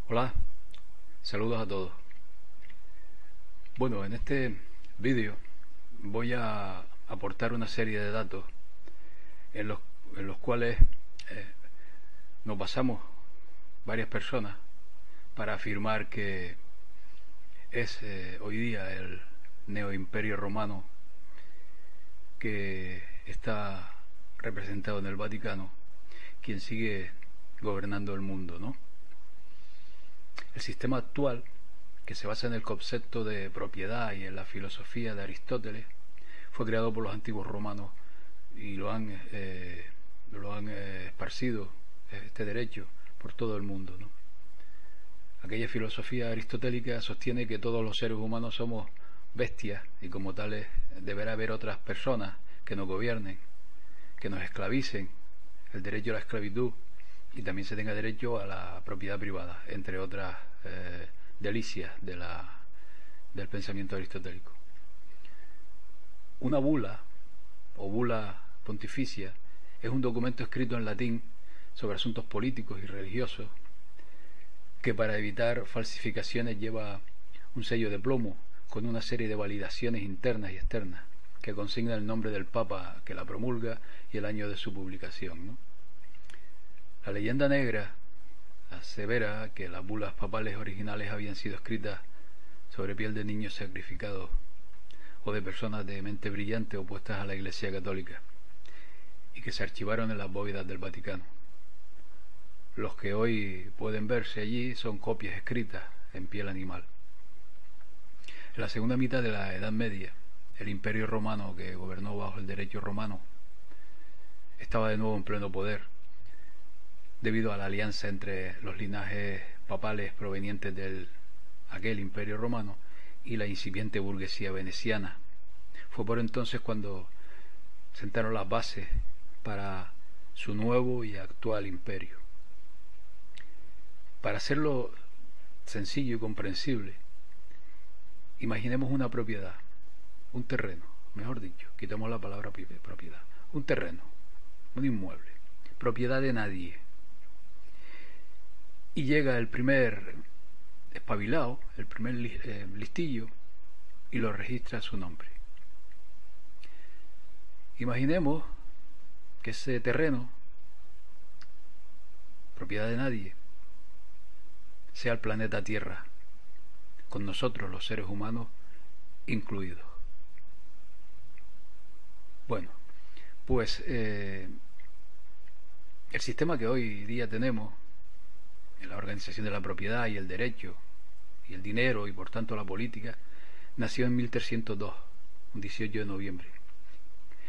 Hola, saludos a todos. Bueno, en este vídeo voy a aportar una serie de datos en los cuales nos basamos varias personas para afirmar que es hoy día el neoimperio romano que está representado en el Vaticano quien sigue gobernando el mundo, ¿no? El sistema actual, que se basa en el concepto de propiedad y en la filosofía de Aristóteles, fue creado por los antiguos romanos y lo han esparcido, este derecho, por todo el mundo, ¿no? Aquella filosofía aristotélica sostiene que todos los seres humanos somos bestias y como tales deberá haber otras personas que nos gobiernen, que nos esclavicen, el derecho a la esclavitud, y también se tenga derecho a la propiedad privada, entre otras delicias del pensamiento aristotélico. Una bula o bula pontificia es un documento escrito en latín sobre asuntos políticos y religiosos que para evitar falsificaciones lleva un sello de plomo con una serie de validaciones internas y externas que consigna el nombre del Papa que la promulga y el año de su publicación, ¿no? La leyenda negra asevera que las bulas papales originales habían sido escritas sobre piel de niños sacrificados o de personas de mente brillante opuestas a la Iglesia Católica y que se archivaron en las bóvedas del Vaticano. Los que hoy pueden verse allí son copias escritas en piel animal. En la segunda mitad de la Edad Media, el Imperio Romano, que gobernó bajo el derecho romano, estaba de nuevo en pleno poder, debido a la alianza entre los linajes papales provenientes de aquel Imperio Romano y la incipiente burguesía veneciana. Fue por entonces cuando sentaron las bases para su nuevo y actual imperio. Para hacerlo sencillo y comprensible, imaginemos una propiedad, un terreno, mejor dicho, quitamos la palabra propiedad, un terreno, un inmueble, propiedad de nadie. Y llega el primer espabilado, el primer listillo, y lo registra a su nombre. Imaginemos que ese terreno, propiedad de nadie, sea el planeta Tierra, con nosotros los seres humanos incluidos. Bueno, pues el sistema que hoy día tenemos en la organización de la propiedad y el derecho y el dinero y por tanto la política nació en 1302, un 18 de noviembre,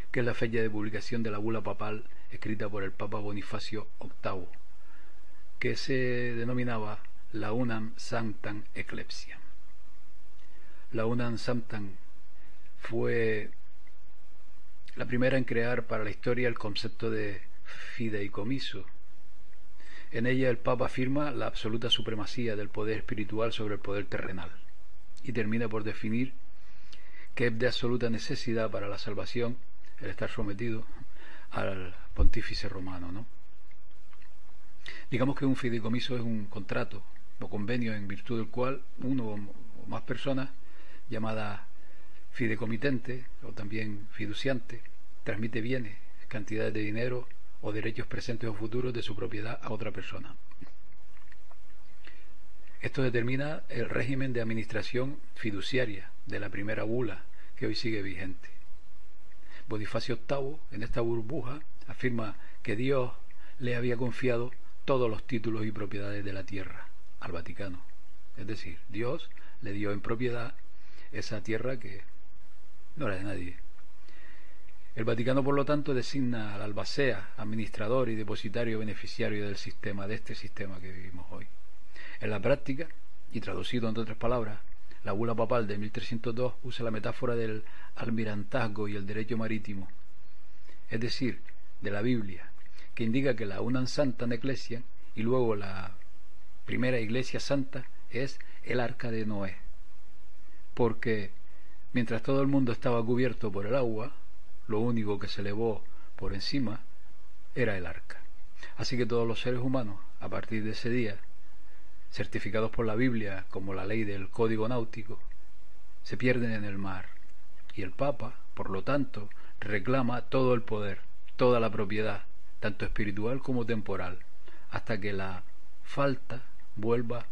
que es la fecha de publicación de la bula papal escrita por el Papa Bonifacio VIII, que se denominaba la Unam Sanctam Ecclesiam. La Unam Sanctam fue la primera en crear para la historia el concepto de fideicomiso. En ella el Papa afirma la absoluta supremacía del poder espiritual sobre el poder terrenal y termina por definir que es de absoluta necesidad para la salvación el estar sometido al pontífice romano, ¿no? Digamos que un fideicomiso es un contrato o convenio en virtud del cual uno o más personas, llamadas fideicomitente o también fiduciante, transmite bienes, cantidades de dinero o derechos presentes o futuros de su propiedad a otra persona. Esto determina el régimen de administración fiduciaria de la primera bula que hoy sigue vigente. Bonifacio VIII, en esta burbuja, afirma que Dios le había confiado todos los títulos y propiedades de la tierra al Vaticano. Es decir, Dios le dio en propiedad esa tierra que no era de nadie. El Vaticano, por lo tanto, designa al albacea, administrador y depositario beneficiario del sistema, de este sistema que vivimos hoy. En la práctica, y traducido entre otras palabras, la bula papal de 1302 usa la metáfora del almirantazgo y el derecho marítimo, es decir, de la Biblia, que indica que la Unam Sanctam Ecclesiam y luego la primera Iglesia Santa es el arca de Noé, porque mientras todo el mundo estaba cubierto por el agua, lo único que se elevó por encima era el arca. Así que todos los seres humanos, a partir de ese día, certificados por la Biblia como la ley del código náutico, se pierden en el mar, y el Papa, por lo tanto, reclama todo el poder, toda la propiedad, tanto espiritual como temporal, hasta que la falta vuelva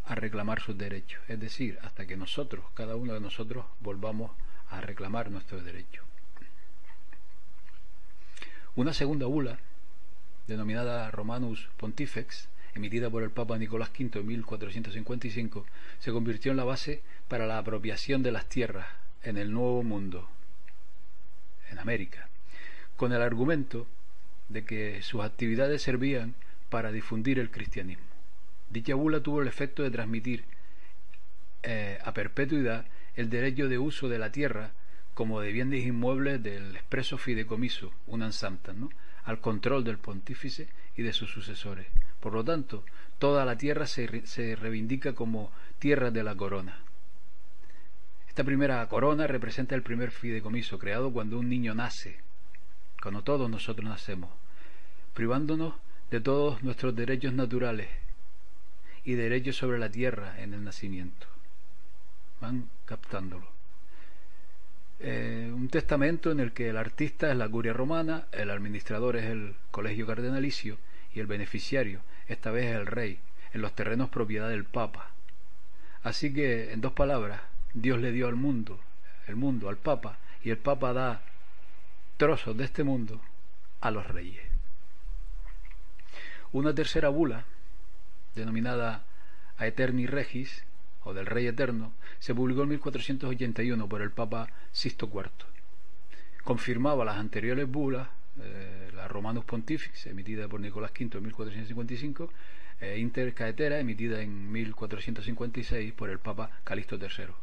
a reclamar sus derechos, es decir, hasta que nosotros, cada uno de nosotros, volvamos a reclamar nuestros derechos. Una segunda bula, denominada Romanus Pontifex, emitida por el Papa Nicolás V en 1455, se convirtió en la base para la apropiación de las tierras en el Nuevo Mundo, en América, con el argumento de que sus actividades servían para difundir el cristianismo. Dicha bula tuvo el efecto de transmitir a perpetuidad el derecho de uso de la tierra como de bienes inmuebles del expreso fideicomiso, unam sanctam, ¿no?, al control del pontífice y de sus sucesores. Por lo tanto, toda la tierra se reivindica como tierra de la corona. Esta primera corona representa el primer fideicomiso creado cuando un niño nace, cuando todos nosotros nacemos, privándonos de todos nuestros derechos naturales y derechos sobre la tierra en el nacimiento. Van captándolo. Un testamento en el que el artista es la curia romana, el administrador es el colegio cardenalicio y el beneficiario, esta vez es el rey, en los terrenos propiedad del Papa. Así que, en dos palabras, Dios le dio al mundo, el mundo al Papa, y el Papa da trozos de este mundo a los reyes. Una tercera bula, denominada Aeterni Regis, o del Rey Eterno, se publicó en 1481 por el Papa Sixto IV. Confirmaba las anteriores bulas, la Romanus Pontifex, emitida por Nicolás V en 1455, e Inter Caetera, emitida en 1456 por el Papa Calixto III.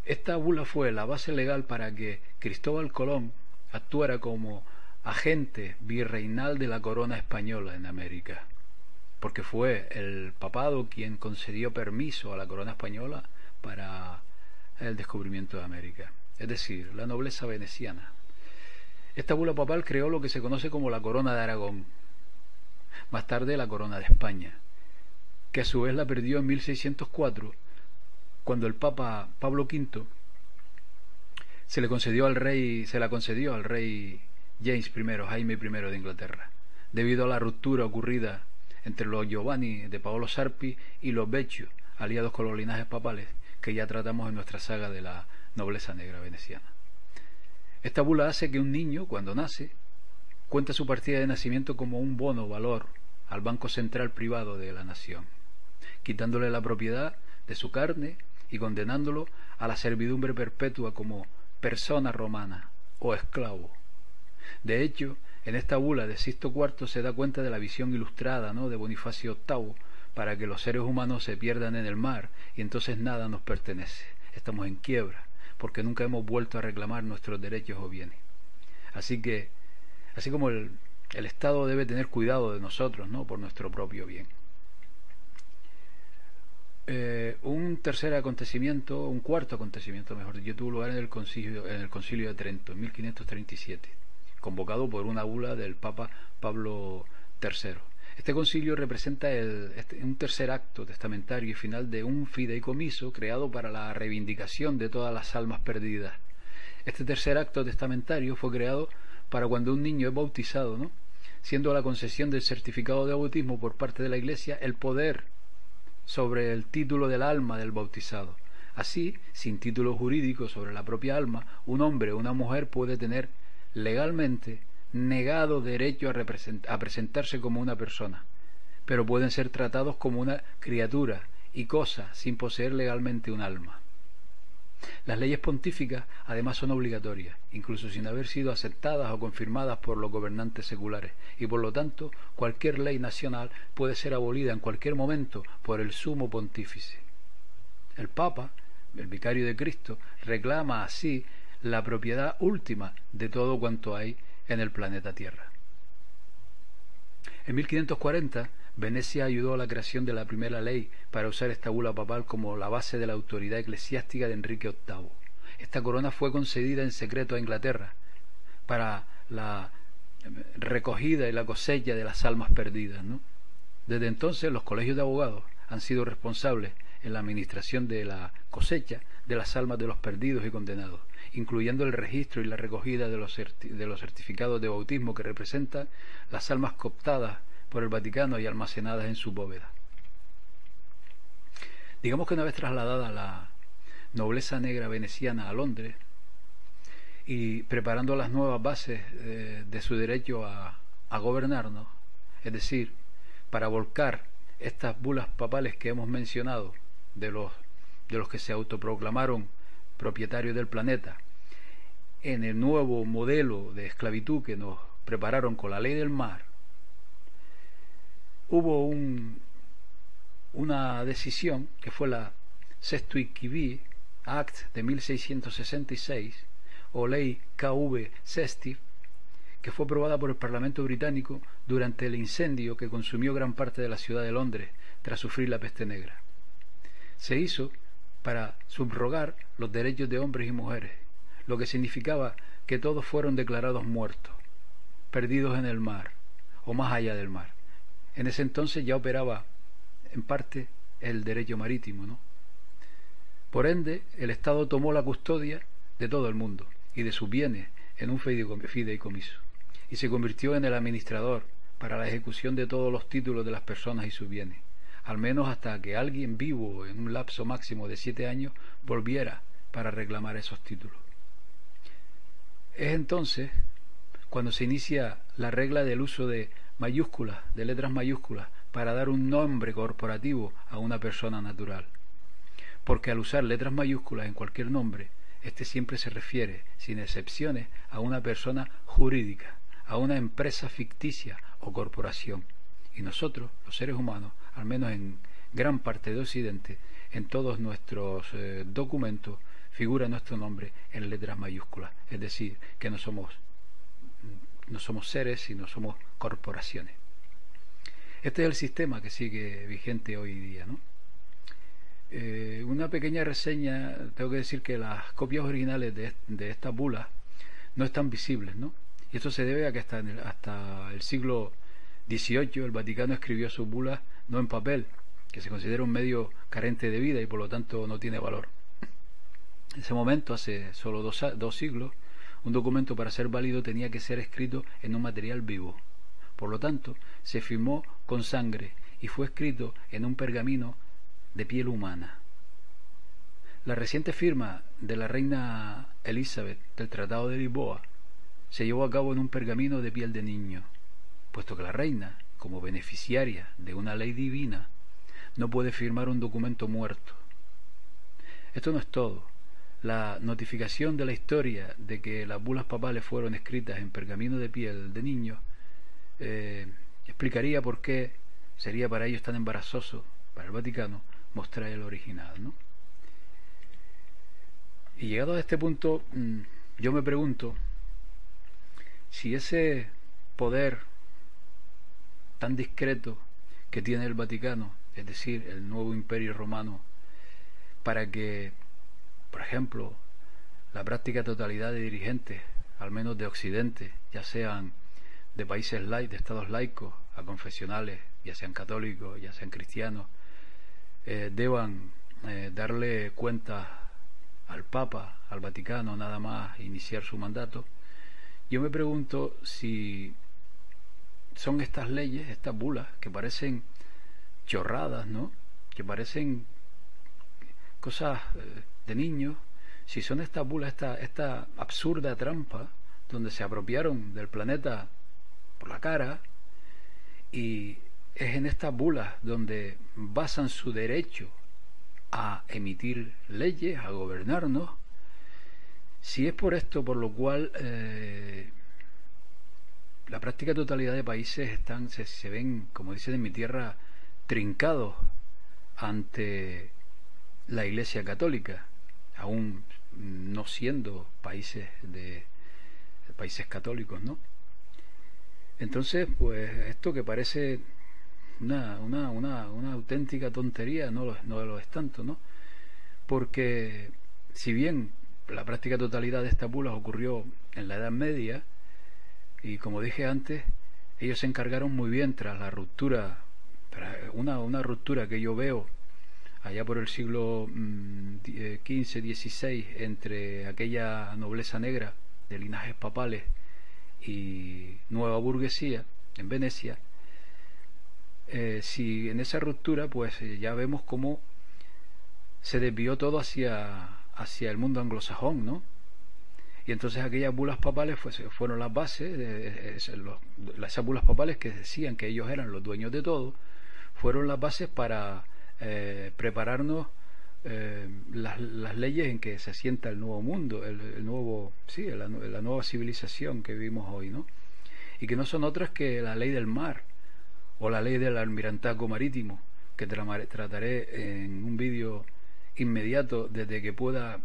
Esta bula fue la base legal para que Cristóbal Colón actuara como agente virreinal de la corona española en América, porque fue el papado quien concedió permiso a la corona española para el descubrimiento de América, es decir, la nobleza veneciana. Esta bula papal creó lo que se conoce como la corona de Aragón, más tarde la corona de España, que a su vez la perdió en 1604, cuando el Papa Pablo V se la concedió al rey James I, Jaime I de Inglaterra, debido a la ruptura ocurrida entre los Giovanni de Paolo Sarpi y los Becciu, aliados con los linajes papales, que ya tratamos en nuestra saga de la nobleza negra veneciana. Esta bula hace que un niño, cuando nace, cuenta su partida de nacimiento como un bono valor al Banco Central Privado de la nación, quitándole la propiedad de su carne y condenándolo a la servidumbre perpetua como persona romana o esclavo. De hecho, en esta bula de Sixto IV se da cuenta de la visión ilustrada, ¿no?, de Bonifacio VIII, para que los seres humanos se pierdan en el mar y entonces nada nos pertenece. Estamos en quiebra, porque nunca hemos vuelto a reclamar nuestros derechos o bienes. Así como el Estado debe tener cuidado de nosotros, ¿no?, por nuestro propio bien. Un cuarto acontecimiento, mejor dicho, tuvo lugar en el Concilio de Trento, en 1537. Convocado por una bula del Papa Pablo III. Este concilio representa un tercer acto testamentario y final de un fideicomiso creado para la reivindicación de todas las almas perdidas. Este tercer acto testamentario fue creado para cuando un niño es bautizado, ¿no?, siendo la concesión del certificado de bautismo por parte de la Iglesia el poder sobre el título del alma del bautizado. Así, sin título jurídico sobre la propia alma, un hombre o una mujer puede tener legalmente negado derecho a presentarse como una persona, pero pueden ser tratados como una criatura y cosa sin poseer legalmente un alma. Las leyes pontíficas además son obligatorias, incluso sin haber sido aceptadas o confirmadas por los gobernantes seculares, y por lo tanto cualquier ley nacional puede ser abolida en cualquier momento por el sumo pontífice. El Papa, el vicario de Cristo, reclama así la propiedad última de todo cuanto hay en el planeta Tierra. En 1540, Venecia ayudó a la creación de la primera ley para usar esta bula papal como la base de la autoridad eclesiástica de Enrique VIII. Esta corona fue concedida en secreto a Inglaterra para la recogida y la cosecha de las almas perdidas, ¿no? Desde entonces los colegios de abogados han sido responsables en la administración de la cosecha de las almas de los perdidos y condenados, incluyendo el registro y la recogida de los certificados de bautismo que representan las almas cooptadas por el Vaticano y almacenadas en su bóveda. Digamos que una vez trasladada la nobleza negra veneciana a Londres y preparando las nuevas bases de su derecho a gobernarnos, es decir, para volcar estas bulas papales que hemos mencionado, de los que se autoproclamaron propietarios del planeta, en el nuevo modelo de esclavitud que nos prepararon con la ley del mar, hubo una decisión que fue la Sestui Act de 1666 o ley KV Sesti, que fue aprobada por el Parlamento británico durante el incendio que consumió gran parte de la ciudad de Londres tras sufrir la peste negra. Se hizo para subrogar los derechos de hombres y mujeres, lo que significaba que todos fueron declarados muertos, perdidos en el mar o más allá del mar. En ese entonces ya operaba en parte el derecho marítimo, ¿no? Por ende, el Estado tomó la custodia de todo el mundo y de sus bienes en un fideicomiso y se convirtió en el administrador para la ejecución de todos los títulos de las personas y sus bienes, al menos hasta que alguien vivo en un lapso máximo de 7 años volviera para reclamar esos títulos. Es entonces cuando se inicia la regla del uso de mayúsculas, de letras mayúsculas, para dar un nombre corporativo a una persona natural. Porque al usar letras mayúsculas en cualquier nombre, este siempre se refiere, sin excepciones, a una persona jurídica, a una empresa ficticia o corporación. Y nosotros, los seres humanos, al menos en gran parte de Occidente, en todos nuestros documentos, figura nuestro nombre en letras mayúsculas. Es decir, que no somos seres, sino somos corporaciones. Este es el sistema que sigue vigente hoy día, ¿no? Una pequeña reseña, tengo que decir que las copias originales de estas bulas no están visibles, ¿no? Y esto se debe a que hasta el siglo XVIII el Vaticano escribió sus bulas no en papel, que se considera un medio carente de vida y por lo tanto no tiene valor. En ese momento, hace solo dos siglos, un documento para ser válido tenía que ser escrito en un material vivo. Por lo tanto, se firmó con sangre y fue escrito en un pergamino de piel humana. La reciente firma de la reina Elizabeth del Tratado de Lisboa se llevó a cabo en un pergamino de piel de niño, puesto que la reina, como beneficiaria de una ley divina, no puede firmar un documento muerto. Esto no es todo. La notificación de la historia de que las bulas papales fueron escritas en pergamino de piel de niño explicaría por qué sería para ellos tan embarazoso, para el Vaticano, mostrar el original, ¿no? Y llegado a este punto, yo me pregunto si ese poder tan discreto que tiene el Vaticano, es decir, el nuevo imperio romano, para que, por ejemplo, la práctica totalidad de dirigentes, al menos de Occidente, ya sean de países de estados laicos a confesionales, ya sean católicos, ya sean cristianos, deban darle cuenta al Papa, al Vaticano, nada más iniciar su mandato. Yo me pregunto si son estas leyes, estas bulas, que parecen chorradas, ¿no?, que parecen cosas de niños, si son estas bulas, esta absurda trampa donde se apropiaron del planeta por la cara, y es en estas bulas donde basan su derecho a emitir leyes, a gobernarnos. Si es por esto por lo cual la práctica totalidad de países se ven, como dicen en mi tierra, trincados ante la Iglesia Católica, aún no siendo países católicos, ¿no? Entonces, pues esto que parece una auténtica tontería, no lo es tanto, ¿no? Porque si bien la práctica totalidad de estas bulas ocurrió en la Edad Media, y como dije antes, ellos se encargaron muy bien tras la ruptura Pero una ruptura que yo veo allá por el siglo XV, XVI, entre aquella nobleza negra de linajes papales y nueva burguesía en Venecia, si en esa ruptura pues ya vemos cómo se desvió todo hacia el mundo anglosajón, ¿no? Y entonces aquellas bulas papales fueron las bases, esas bulas papales que decían que ellos eran los dueños de todo, fueron las bases para prepararnos las leyes en que se asienta el nuevo mundo, la nueva civilización que vivimos hoy, ¿no? Y que no son otras que la ley del mar o la ley del almirantazgo marítimo, que trataré en un vídeo inmediato desde que pueda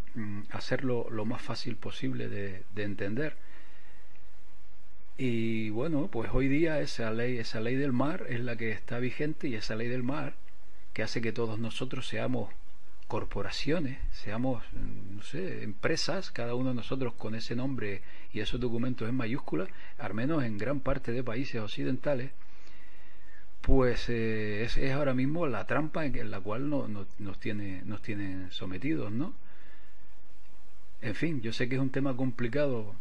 hacerlo lo más fácil posible de entender. Y bueno, pues hoy día esa ley del mar es la que está vigente, y esa ley del mar que hace que todos nosotros seamos corporaciones, seamos, no sé, empresas, cada uno de nosotros con ese nombre y esos documentos en mayúsculas, al menos en gran parte de países occidentales, pues es ahora mismo la trampa en la cual nos tienen sometidos, ¿no? En fin, yo sé que es un tema complicado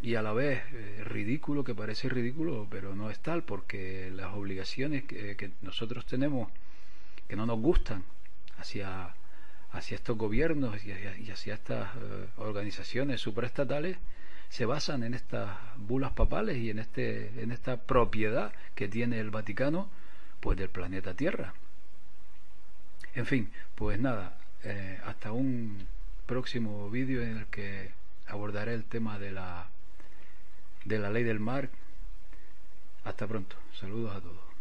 y a la vez ridículo, que parece ridículo, pero no es tal, porque las obligaciones que nosotros tenemos, que no nos gustan, hacia estos gobiernos y hacia estas organizaciones supraestatales, se basan en estas bulas papales y en esta propiedad que tiene el Vaticano, pues del planeta Tierra. En fin, pues nada, hasta un próximo vídeo en el que abordaré el tema de la ley del mar. Hasta pronto, saludos a todos.